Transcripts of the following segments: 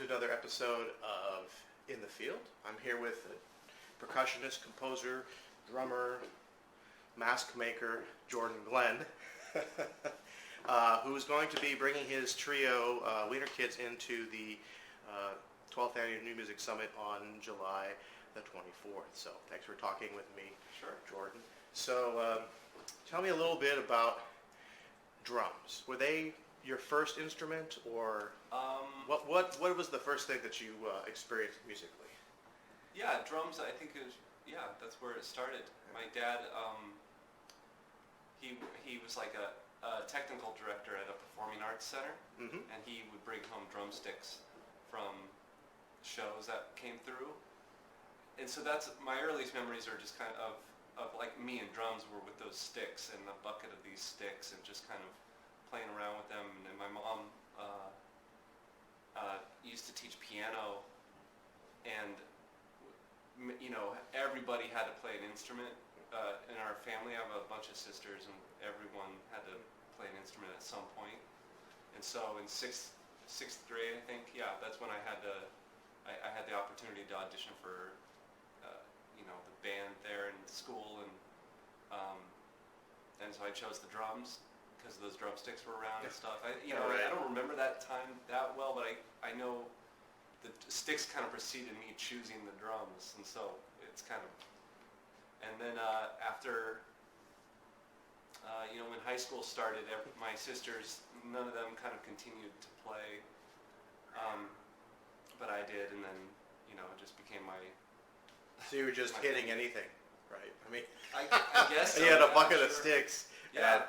to another episode of In the Field. I'm here with a percussionist, composer, drummer, mask maker, Jordan Glenn, who's going to be bringing his trio, Wiener Kids, into the 12th Annual New Music Summit on July the 24th. So thanks for talking with me, Sure. Jordan. So tell me a little bit about drums. Were they your first instrument, or what was the first thing that you experienced musically? Yeah, drums. I think that's where it started. My dad, he was like a technical director at a performing arts center, and he would bring home drumsticks from shows that came through, and so that's my earliest memories are just kind of like me and drums were with those sticks and a bucket of these sticks and just kind of playing around with them. And my mom used to teach piano, and everybody had to play an instrument. In our family, I have a bunch of sisters, and everyone had to play an instrument at some point. And so in sixth grade, I think, that's when I had the opportunity to audition for the band there in school, and so I chose the drums because those drumsticks were around and stuff. I don't remember that time that well, but I know the sticks kind of preceded me choosing the drums, and so it's kind of. And then after, when high school started, my sisters, none of them kind of continued to play, but I did, and then it just became my. So you were just hitting anything, right? I mean, I guess so. You had a bucket of sure. sticks. Yeah.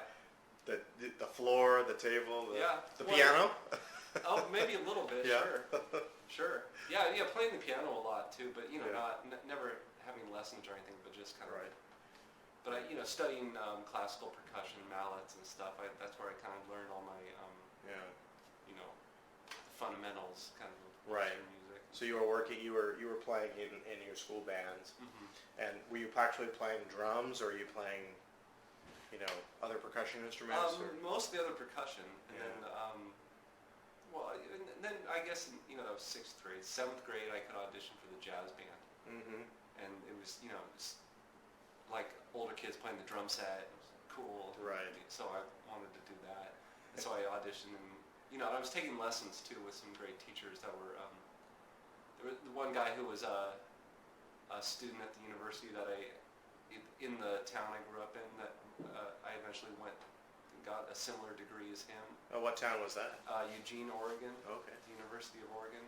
And the floor, the table, the Well, piano. Oh, maybe a little bit. Yeah. Sure. Yeah. Playing the piano a lot too, but never having lessons or anything, but just kind of. Right. But studying classical percussion, mallets and stuff. That's where I kind of learned all my fundamentals, kind of Right. music. So you were playing in your school bands, and were you actually playing drums, or were you playing, other percussion instruments? Mostly other percussion, and then I guess that was 6th grade. 7th grade, I could audition for the jazz band, and it was like older kids playing the drum set. It was cool, right? So I wanted to do that, and so I auditioned, and I was taking lessons too with some great teachers that were. There was the one guy who was a student at the university in the town I grew up in, that I eventually went and got a similar degree as him. Oh, what town was that? Eugene, Oregon. Okay. The University of Oregon.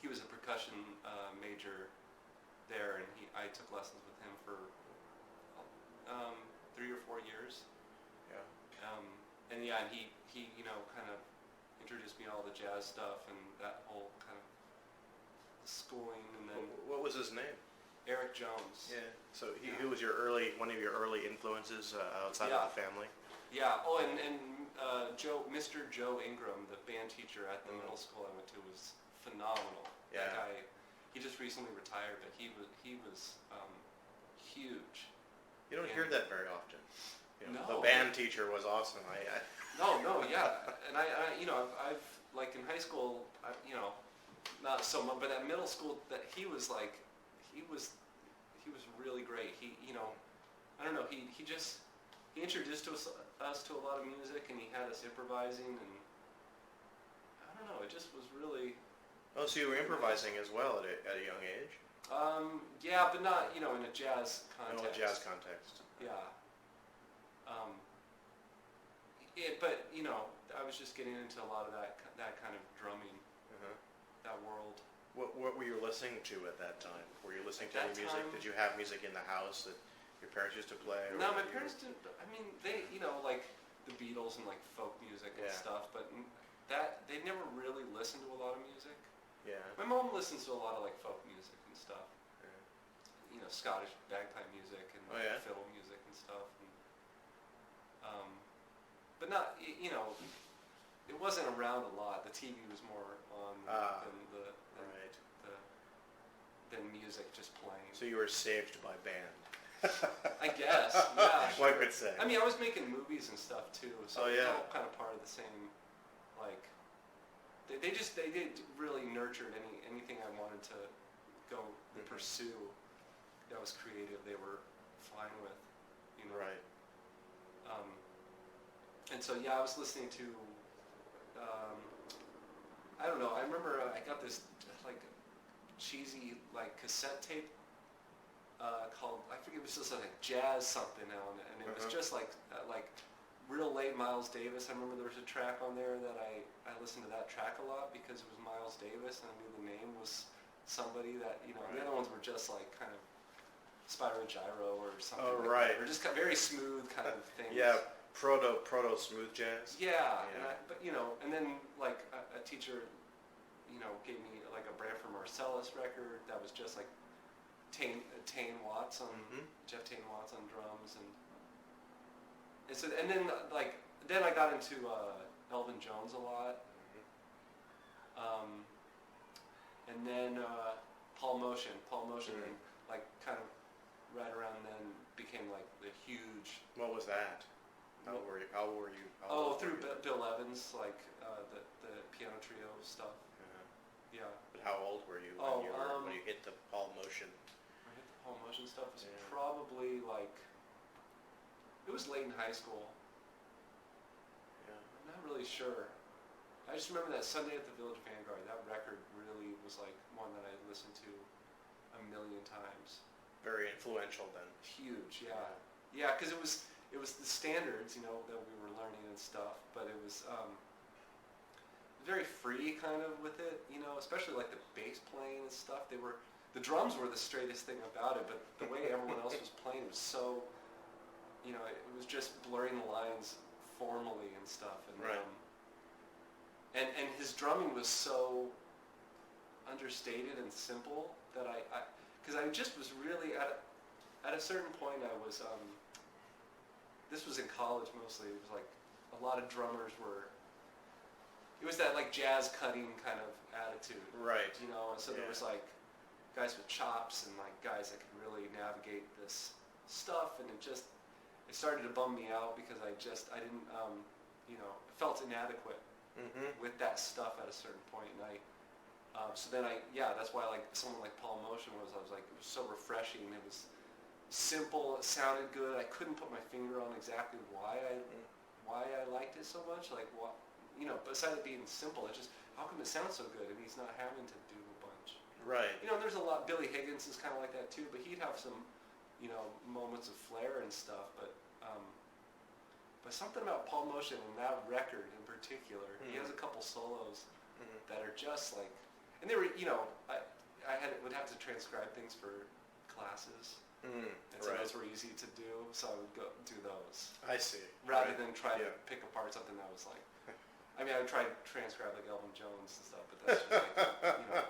He was a percussion major there, and I took lessons with him for 3 or 4 years. Yeah. And he kind of introduced me to all the jazz stuff and that whole kind of schooling, and then What was his name? Eric Jones. Yeah. So he was one of your early influences outside of the family. Yeah. Oh, and Mr. Joe Ingram, the band teacher at the middle school I went to, was phenomenal. Yeah. That guy, he just recently retired, but he was huge. You don't hear that very often. No. The band teacher was awesome. No, yeah, and I've like in high school, not so much, but at middle school, that he was really great. He, I don't know, he introduced us to a lot of music, and he had us improvising, and I don't know, it just was really. Oh, so you were improvising as well at a young age? Yeah, but not in a jazz context. No, a jazz context. Yeah. But I was just getting into a lot of that kind of drumming, that world. What were you listening to at that time? Were you listening to At any that music? time- Did you have music in the house that your parents used to play? Or No, my parents didn't. I mean, they like the Beatles and like folk music and stuff, but they never really listened to a lot of music. Yeah. My mom listens to a lot of like folk music and stuff. Yeah. Scottish bagpipe music and fiddle music and stuff. And, but not, it wasn't around a lot. The TV was more on than music just playing. So you were saved by band. I guess, yeah. One could say. I mean, I was making movies and stuff too, so it's all kind of part of the same, like, they really nurtured anything I wanted to go pursue that was creative. They were fine with, you know. Right. And so I was listening to, I don't know. I remember I got this like cheesy like cassette tape called, I forget, it was just like jazz something now, and it was just like real late Miles Davis. I remember there was a track on there that I listened to that track a lot because it was Miles Davis, and I knew the name was somebody that, you know. The other ones were just like kind of Spyro Gyro or something. Oh, like right. that, or just kind of very smooth kind of things. Yeah, proto smooth jazz. Yeah. But you know, and then like a teacher, you know, gave me like a Branford Marsalis record that was just like Tane Watts on Jeff Tane Watts on drums, and so, and then I got into Elvin Jones a lot, and then Paul Motion, and like kind of right around then became like the huge. What was that? How were you? Through Bill Evans, like the piano trio stuff. Yeah. But how old were you when you hit the Paul Motion? I hit the Paul Motion stuff was probably like, it was late in high school. Yeah. I'm not really sure. I just remember that Sunday at the Village Vanguard. That record really was like one that I listened to a million times. Very influential then. Huge, yeah. Yeah, because it was the standards, you know, that we were learning and stuff, but it was very free kind of with it, you know, especially like the bass playing and stuff. The drums were the straightest thing about it, but the way everyone else was playing was so, you know, it was just blurring the lines formally and stuff. And and his drumming was so understated and simple that because I just was really at a certain point I was this was in college mostly. It was like a lot of drummers it was that like jazz cutting kind of attitude. Right. You know, and so there was like guys with chops and like guys that could really navigate this stuff, and it started to bum me out because I didn't, you know, felt inadequate with that stuff at a certain point, and so then that's why like someone like Paul Motion it was so refreshing. It was simple, it sounded good. I couldn't put my finger on exactly why I liked it so much. Like what, you know, besides it being simple, it just, how come it sounds so good and he's not having to do a bunch. Right. You know, there's a lot. Billy Higgins is kind of like that too, but he'd have some, you know, moments of flair and stuff. But something about Paul Motion and that record in particular, he has a couple solos that are just like, and they were, you know, I would have to transcribe things for classes, and so those were easy to do, so I would go do those. I see. Rather than try to pick apart something that was like, I mean, I would try to transcribe like Elvin Jones and stuff, but that's just like, you know.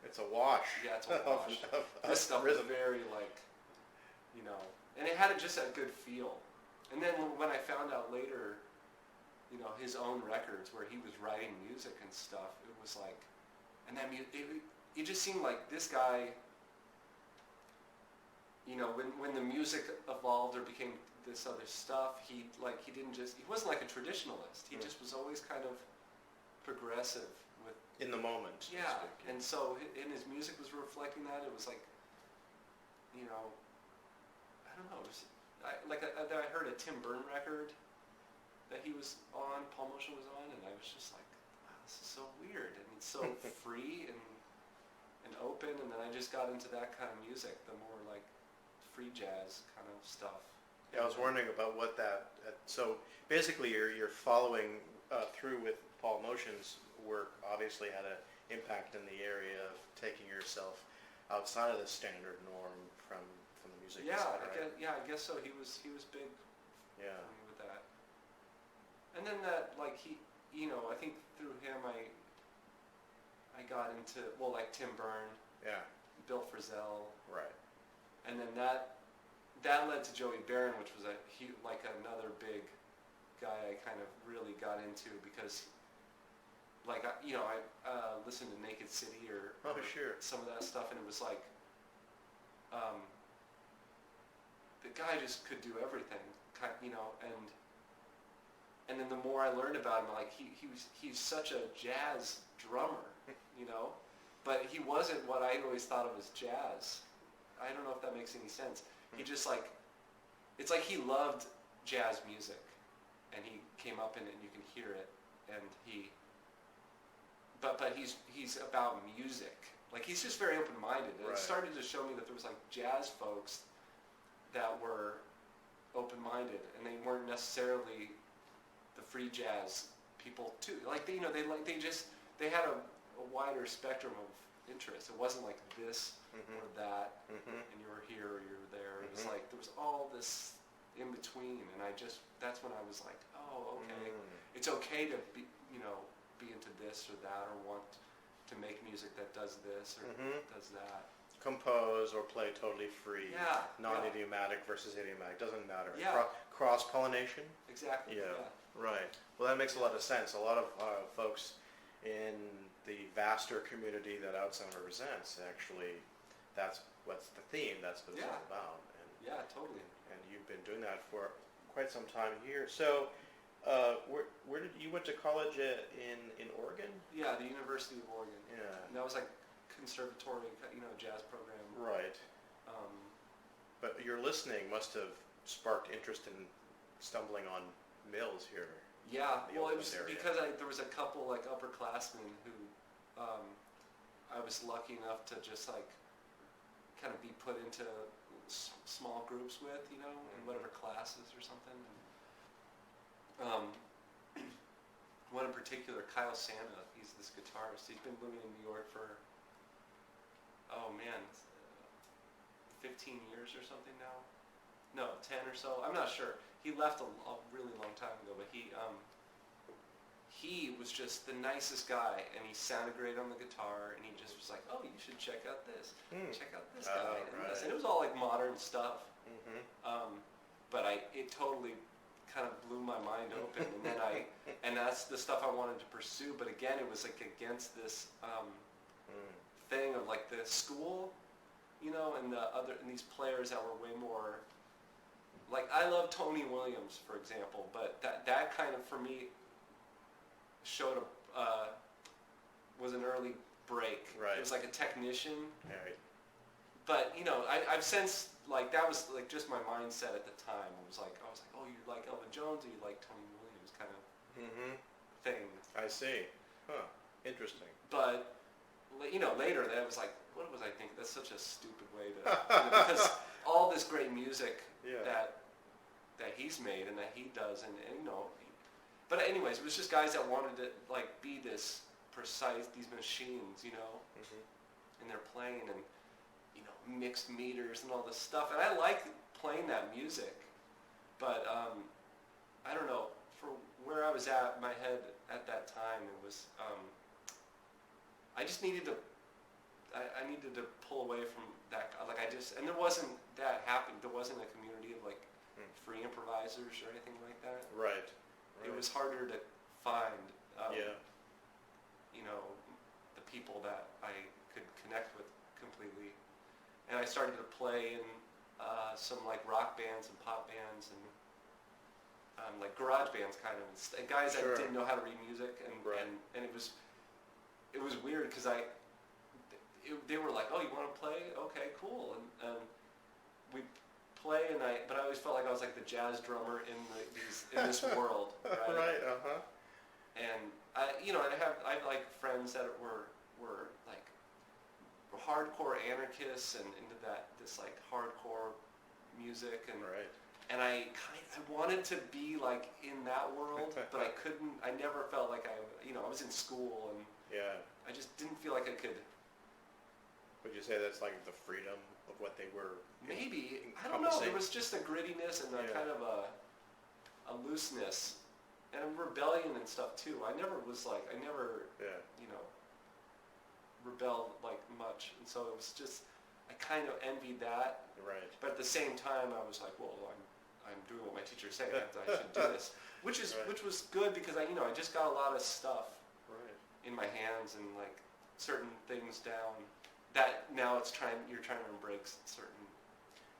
It's a wash. Yeah, it's a wash. This stuff was very like, you know, and it had just that good feel. And then when I found out later, you know, his own records where he was writing music and stuff, it was like, and that it just seemed like this guy, you know, when the music evolved or became this other stuff, he wasn't like a traditionalist. He just was always kind of progressive with in the moment. Yeah, and so in his music was reflecting that. It was like, you know, I don't know. I heard a Tim Byrne record that he was on, Paul Motion was on, and I was just like, wow, this is so weird, and it's so free and open. And then I just got into that kind of music, the more like free jazz kind of stuff. Yeah, I was wondering about what that. So basically, you're following through with Paul Motion's work. Obviously, had an impact in the area of taking yourself outside of the standard norm from the music. Yeah, side, right? I guess so. He was big. Yeah. For me with that. And then that, like, you know, I think through him I got into, well, like Tim Byrne. Yeah. Bill Frisell. Right. And then that led to Joey Barron, which was like another big guy I kind of really got into because, like, I listened to Naked City or sure. some of that stuff, and it was like, the guy just could do everything, you know, And then the more I learned about him, like he's such a jazz drummer, you know, but he wasn't what I always thought of as jazz. I don't know if that makes any sense. He just like, it's like he loved jazz music, and he came up in it, and you can hear it, and but he's about music. Like he's just very open-minded. And It started to show me that there was like jazz folks that were open-minded, and they weren't necessarily the free jazz people too. Like they had a wider spectrum of interest. It wasn't like this or that, and you were here or you were there. It was like there was all this in between, and that's when I was like, oh, okay, it's okay to be into this or that, or want to make music that does this or does that. Compose or play totally free. Yeah. Non-idiomatic versus idiomatic. Doesn't matter. Yeah. Cross-pollination. Exactly. Yeah. Right. Well, that makes a lot of sense. A lot of folks in the vaster community that Outsound represents, actually, that's what's the theme. That's what it's all about. And, yeah, totally. And you've been doing that for quite some time here. So, where did you went to college in Oregon? Yeah, the University of Oregon. Yeah. And that was like conservatory, jazz program. Right. But your listening must have sparked interest in stumbling on Mills here. Yeah, well, it was area. because there was a couple like upperclassmen who I was lucky enough to just like kind of be put into small groups with, in whatever classes or something. One in particular, Kyle Santa, he's this guitarist. He's been living in New York for 15 years or something now. No, 10 or so. I'm not sure. He left a really long time ago, but he was just the nicest guy, and he sounded great on the guitar, and he just was like, oh, you should check out this. Check out this guy. And this. And it was all like modern stuff. But it totally kind of blew my mind open, and then and that's the stuff I wanted to pursue. But again, it was like against this thing of like the school, and these players that were way more. Like I love Tony Williams, for example, but that kind of for me was an early break. Right. It was like a technician. Right. But I've since like that was like just my mindset at the time. I was like, oh, you like Elvin Jones, or you like Tony Williams, kind of thing. I see. Huh. Interesting. But later that was like, what was I thinking? That's such a stupid way to because all this great music that he's made and that he does, and but anyways, it was just guys that wanted to like be this precise, these machines, and they're playing and mixed meters and all this stuff, and I like playing that music, but I don't know, for where I was at, my head at that time, it was I just needed to I needed to pull away from that, like and there wasn't that happening. There wasn't a community of like free improvisers or anything like that. Right. It was harder to find, the people that I could connect with completely. And I started to play in some like rock bands and pop bands and like garage bands kind of, and guys that didn't know how to read music, and it was weird because they were like, oh, you want to play? Okay, cool. And we play, but I always felt like I was like the jazz drummer in this world, right? Right. And I have like friends that were like hardcore anarchists and into this like hardcore music, and I wanted to be like in that world, but I couldn't. I never felt like I was in school, and I just didn't feel like I could. Would you say that's like the freedom of what they were? Maybe, I don't know. There was just a grittiness and a kind of a looseness and a rebellion and stuff too. I never rebelled like much, and so it was just I kind of envied that. Right. But at the same time, I was like, well, I'm doing what my teacher's saying. I should do this, which was good because I just got a lot of stuff in my hands and like certain things down that now you're trying to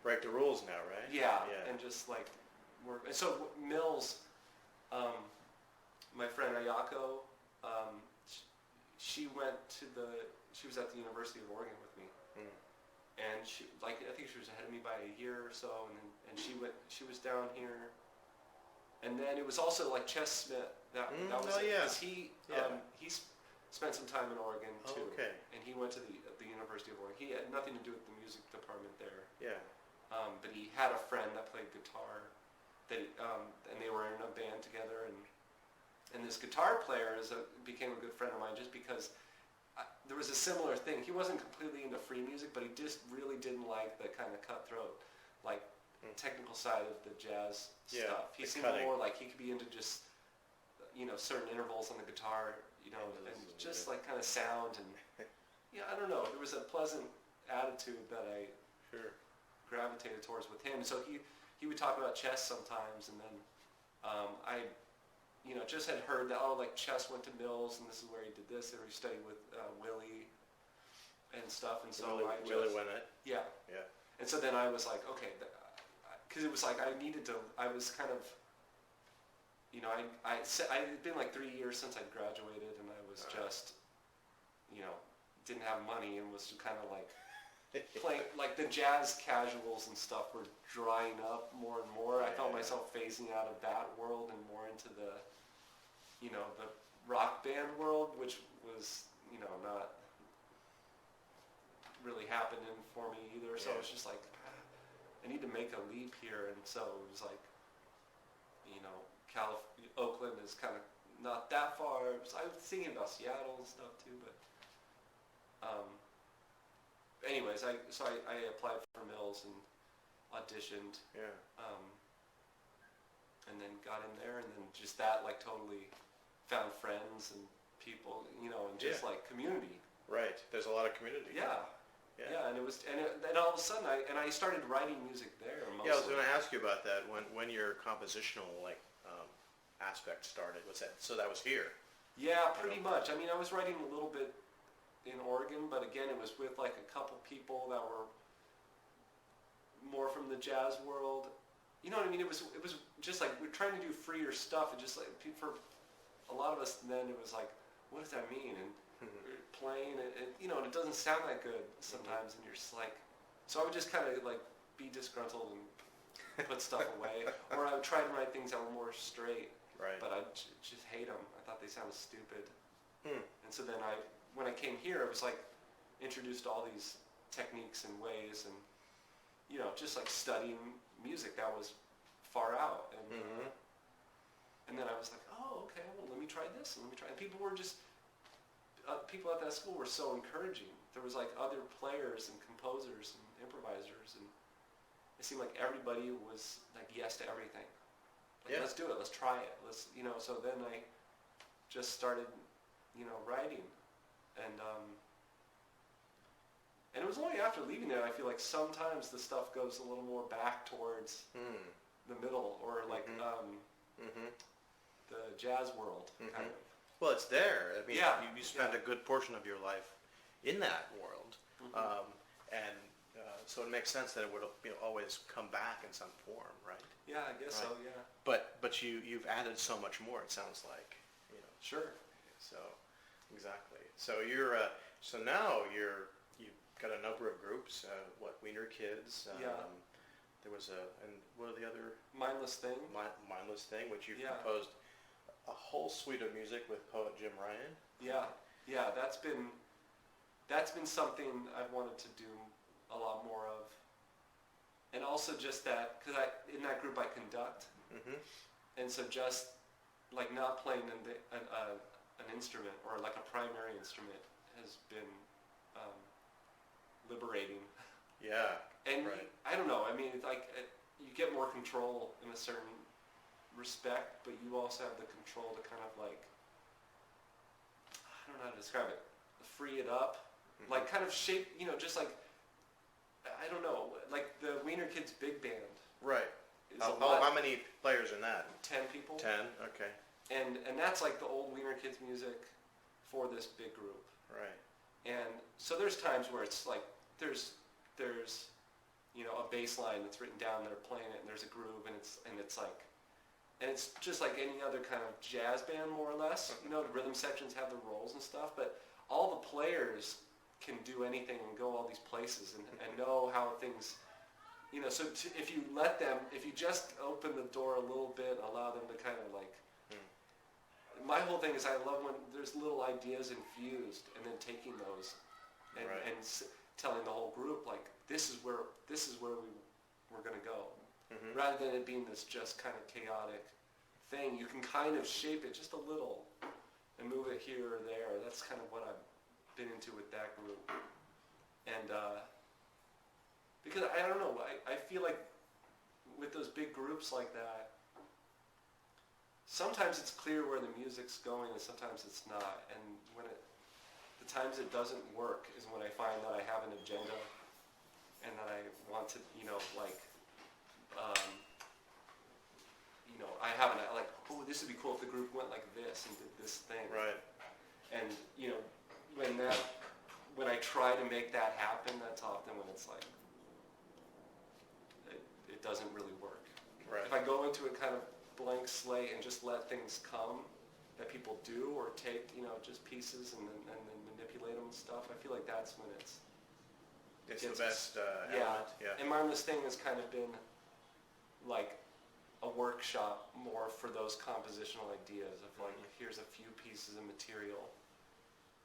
break the rules now, right? Yeah. And just like work. And so Mills, my friend Ayako, she was at the University of Oregon with me, and I think she was ahead of me by a year or so, and she was down here, and then it was also like Chess Smith. That was it, because he spent some time in Oregon too, and he went to the University of Oregon. He had nothing to do with the music department there. Yeah. But he had a friend that played guitar, and they were in a band together, and this guitar player became a good friend of mine just because there was a similar thing. He wasn't completely into free music, but he just really didn't like the kind of cutthroat, like technical side of the jazz stuff. He seemed more like he could be into just certain intervals on the guitar, and just like kind of sound and I don't know. There was a pleasant attitude that I gravitated towards with him. So he would talk about chess sometimes, and then I just had heard that like Chess went to Mills, and this is where he did this, or he studied with Willie and stuff, and so Willie went it. Yeah. And so then I was like, okay, because it was like I was kind of, I had been like 3 years since I graduated, and I was just, didn't have money, and was kind of like playing, like the jazz casuals and stuff were drying up more and more. I felt myself phasing out of that world and more into the, the rock band world, which was, not really happening for me either. So it was just like, I need to make a leap here. And so it was like, Oakland is kind of not that far. I was thinking about Seattle and stuff too, but anyways, I applied for Mills and auditioned. And then got in there, and then just that like totally found friends and people, and just like community. Right. There's a lot of community. Yeah, and it was, and all of a sudden I started writing music there. Mostly. Yeah, I was going to ask you about that. When your compositional aspect started, was that? So that was here. Yeah, pretty much. I mean, I was writing a little bit in Oregon, but again, it was with like a couple people that were more from the jazz world. You know what I mean? It was just like we're trying to do freer stuff, and just like for a lot of us then it was like, what does that mean? And we're playing it, and it doesn't sound that good sometimes, and you're just like, so I would just kind of like be disgruntled and put stuff away, or I would try to write things that were more straight. Right. But I just hate them. I thought they sounded stupid. And so then when I came here, it was like introduced to all these techniques and ways, and just like studying music that was far out, and then I was like, oh, okay, well, let me try this, and let me try. And people were just people at that school were so encouraging. There was like other players and composers and improvisers, and it seemed like everybody was like yes to everything. Like, let's do it. Let's try it. So then I just started, writing, and it was only after leaving there I feel like sometimes the stuff goes a little more back towards the middle, or like the jazz world kind of. Well, it's there. I mean, you spent a good portion of your life in that world, and so it makes sense that it would always come back in some form, right? Yeah, I guess so. Yeah. But you've added so much more. It sounds like, Sure. So exactly. So so now you've got a number of groups. Wiener Kids. There was and what are the other? Mindless Thing. Mindless Thing, which you've composed a whole suite of music with poet Jim Ryan. Yeah. That's been something I've wanted to do a lot more of, and also just that because in that group I conduct, and so just like not playing an instrument or like a primary instrument has been liberating. Yeah. And I don't know. I mean, it's like you get more control in a certain respect, but you also have the control to kind of like, I don't know how to describe it, free it up, like kind of shape, just like, I don't know, like the Wiener Kids big band. Right. How many players in that? 10 people. 10, okay. And that's like the old Wiener Kids music for this big group. Right. And so there's times where it's like, there's a bass line that's written down, they're playing it, and there's a groove, and it's like, and it's just like any other kind of jazz band, more or less. You know, the rhythm sections have the roles and stuff, but all the players can do anything and go all these places and know how things, you know, so if you let them, if you just open the door a little bit, allow them to kind of like, my whole thing is I love when there's little ideas infused and then taking those and, Right. and telling the whole group, like, this is where we're going to go. Mm-hmm. Rather than it being this just kind of chaotic thing, you can kind of shape it just a little and move it here or there. That's kind of what I've been into with that group. And because I don't know, I feel like with those big groups like that, sometimes it's clear where the music's going and sometimes it's not. And the times it doesn't work is when I find that I have an agenda and that I want to, you know, like, you know, I have an, like, oh, this would be cool if the group went like this and did this thing. Right. And, you know, when I try to make that happen, that's often when it's like, it doesn't really work. Right. If I go into it kind of blank slate and just let things come that people do or take, you know, just pieces and then manipulate them and stuff, I feel like that's when it's the best yeah. element. Yeah. And Mindless Thing has kind of been like a workshop more for those compositional ideas of like, here's a few pieces of material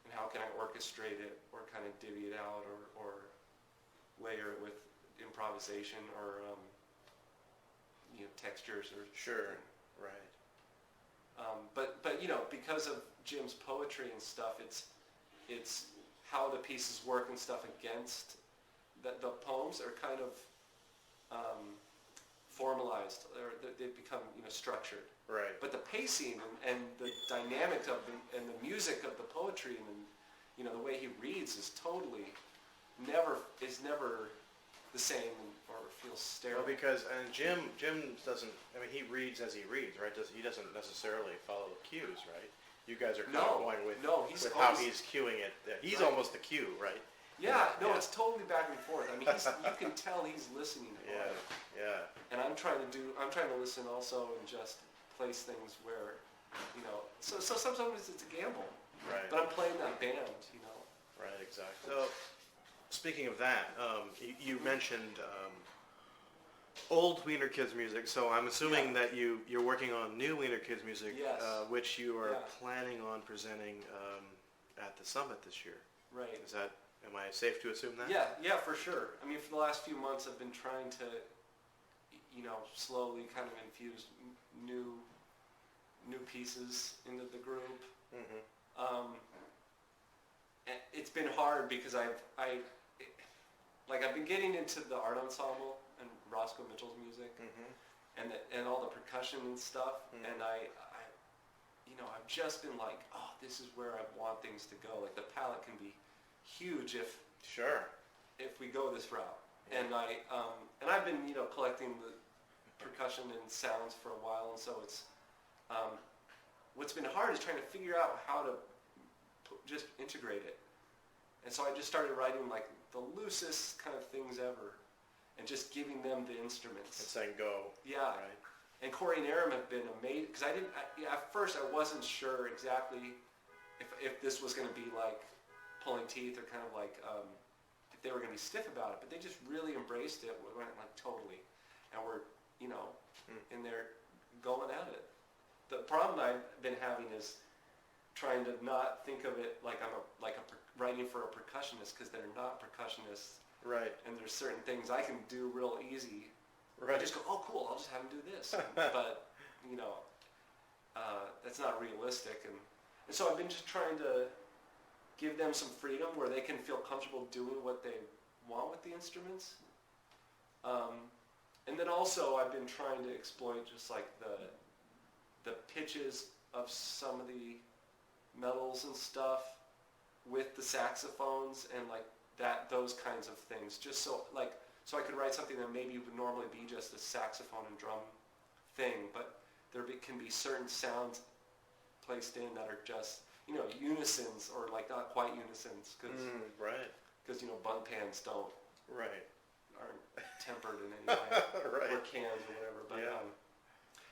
and how can I orchestrate it or kind of divvy it out or layer it with improvisation or you know, textures or Sure. Right. but you know, because of Jim's poetry and stuff, it's how the pieces work and stuff against the poems are kind of formalized, or they become, you know, structured. Right. But the pacing and the dynamics of and the music of the poetry and, you know, the way he reads is totally never the same or feels sterile. Well, because Jim doesn't. I mean, he reads as he reads, right? He doesn't necessarily follow the cues, right? You guys are kind of going with how he's cueing it. He's right. almost the cue, right? Yeah, no, it's totally back and forth. I mean, you can tell he's listening to it. Yeah. And I'm trying to listen also and just place things where, you know, so sometimes it's a gamble. Right. But I'm playing that band, you know. Right, exactly. So, speaking of that, you mentioned old Wiener Kids music, so I'm assuming that you're working on new Wiener Kids music, yes. Which you are planning on presenting at the summit this year. Right. Am I safe to assume that? Yeah, for sure. I mean, for the last few months, I've been trying to, you know, slowly kind of infuse new pieces into the group. Mm-hmm. It's been hard because I've been getting into the art ensemble and Roscoe Mitchell's music, mm-hmm. and all the percussion and stuff, mm-hmm. and I've just been like, oh, this is where I want things to go. Like the palette can be huge if we go this route. Yeah. And I've been, you know, collecting the percussion and sounds for a while, and so it's what's been hard is trying to figure out how to just integrate it. And so I just started writing like the loosest kind of things ever, and just giving them the instruments. And saying go. Yeah. Right. And Corey and Aram have been amazing, because at first I wasn't sure exactly if this was going to be like pulling teeth or kind of like if they were going to be stiff about it, but they just really embraced it. We went like totally, and we're, you know, in there going at it. The problem I've been having is trying to not think of it like I'm writing for a percussionist, because they're not percussionists. Right. And there's certain things I can do real easy. Right. I just go, oh, cool, I'll just have them do this. But, you know, that's not realistic. And so I've been just trying to give them some freedom where they can feel comfortable doing what they want with the instruments. And then also I've been trying to exploit just like the pitches of some of the medals and stuff with the saxophones and like those kinds of things, just so I could write something that maybe would normally be just a saxophone and drum thing, but can be certain sounds placed in that are just, you know, unisons or like not quite unisons, because right, because, you know, bun pans aren't tempered in any way, right, or cans or whatever. But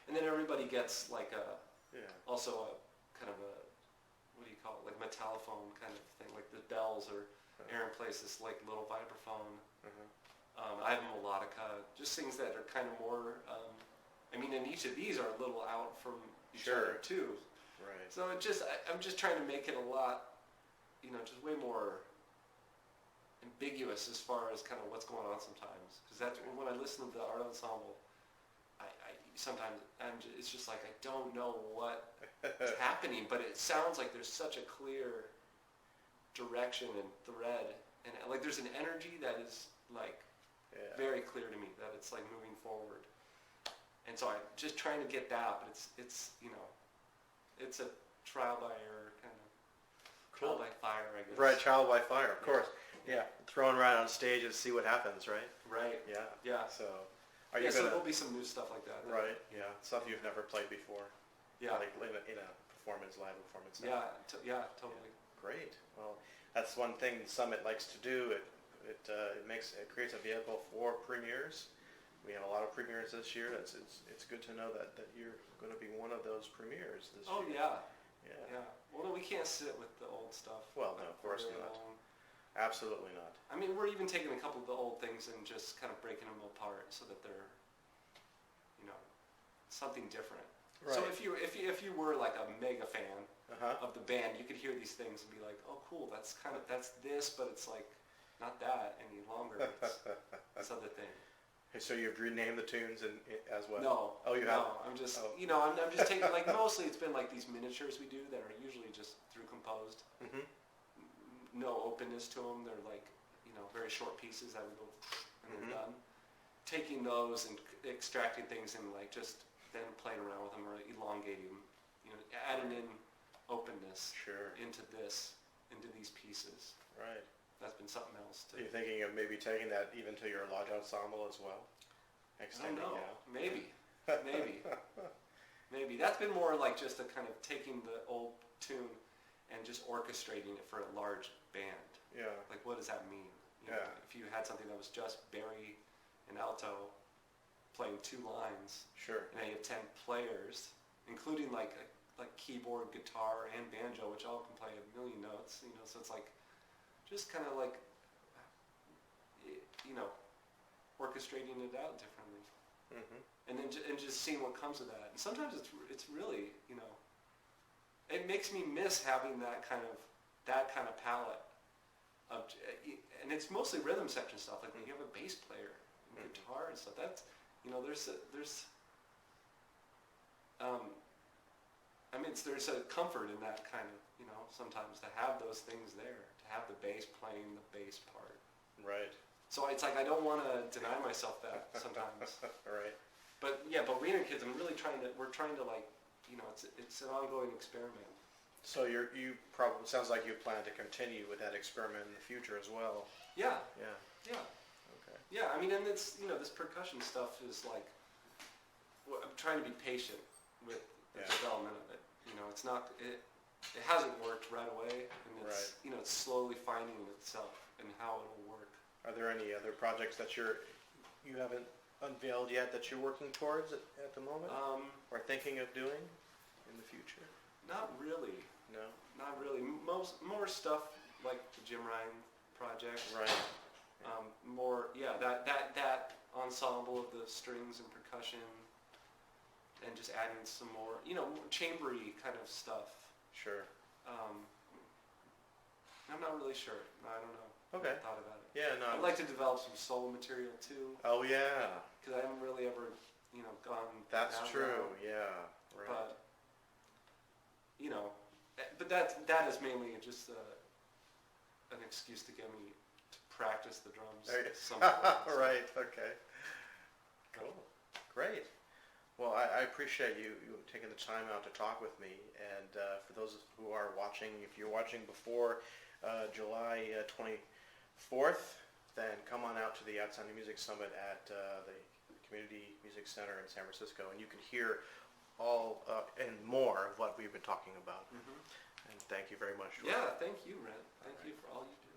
And then everybody gets like Yeah. also a kind of a, what do you call it, like metallophone kind of thing, like the bells, or Aaron plays this like little vibraphone. I have a melodica, just things that are kind of more, I mean, and each of these are a little out from each other too. Right. So I'm just trying to make it a lot, just way more ambiguous as far as kind of what's going on sometimes. Because that's when I listen to the art ensemble, sometimes it's just like I don't know what is happening, but it sounds like there's such a clear direction and thread, and like there's an energy that is like very clear to me, that it's like moving forward. And so I'm just trying to get that, but it's it's a trial by error kind of. Trial by fire, I guess. Right, trial by fire, of course. Yeah, thrown right on stage and see what happens, right? Right. Yeah. Yeah. So, so there'll be some new stuff like that. Right. Yeah. Stuff you've never played before. Yeah. Like in a performance, live performance. Yeah. Totally. Great. Well, that's one thing Summit likes to do. It creates a vehicle for premieres. We have a lot of premieres this year. It's good to know that you're going to be one of those premieres this year. Oh yeah. Yeah. Well, no, we can't sit with the old stuff. Well, no, of course not. Long. Absolutely not. I mean, we're even taking a couple of the old things and just kind of breaking them apart so that they're, something different. Right. So if you were like a mega fan Uh-huh. of the band, you could hear these things and be like, oh, cool, that's this, but it's like not that any longer. It's this other thing. So you've renamed the tunes as well? No. Oh, you no, have? I'm just, Oh. I'm just taking, like, mostly it's been like these miniatures we do that are usually just through composed. Mm-hmm. No openness to them. They're like, very short pieces that we go and they're done. Taking those and extracting things and like just then playing around with them or elongating them, adding in openness into these pieces. Right. That's been something else too. Are you thinking of maybe taking that even to your lodge ensemble as well? I don't know. Maybe. Maybe. That's been more like just a kind of taking the old tune and just orchestrating it for a large band. Yeah. Like, what does that mean? If you had something that was just Barry and alto playing 2 lines, Sure. and now you have 10 players, including like keyboard, guitar, and banjo, which all can play a million notes. So it's like just kind of like orchestrating it out differently, and then just seeing what comes of that. And sometimes it's really it makes me miss having that kind of palette. And it's mostly rhythm section stuff. Like when you have a bass player and guitar and stuff, that's there's a comfort in that kind of sometimes to have those things there, to have the bass playing the bass part. Right. So it's like I don't want to deny myself that sometimes. Right. But Wiener Kids, we're trying to like it's an ongoing experiment. So you probably sounds like you plan to continue with that experiment in the future as well. Yeah. Yeah. Yeah. Okay. Yeah, and it's this percussion stuff is like I'm trying to be patient with the development of it. It's not it hasn't worked right away, and it's it's slowly finding itself and how it'll work. Are there any other projects that you haven't unveiled yet that you're working towards at the moment, or thinking of doing in the future? Not really. No. Not really. More stuff like the Jim Ryan project. Right. That ensemble of the strings and percussion, and just adding some more, chambery kind of stuff. Sure. I'm not really sure. I don't know. Okay. I haven't thought about it. Yeah, no. I'd like to develop some solo material too. Oh yeah. Because I haven't really ever, gone. That's down true. that road. Yeah. Right. But that is mainly just an excuse to get me to practice the drums. Right. Okay. Cool. Great. Well, I appreciate you taking the time out to talk with me. And for those who are watching, if you're watching before July 24th, then come on out to the Outsound Music Summit at the Community Music Center in San Francisco, and you can hear all and more of what we've been talking about. And thank you very much. Yeah, thank you, Ren. Thank you for all you do.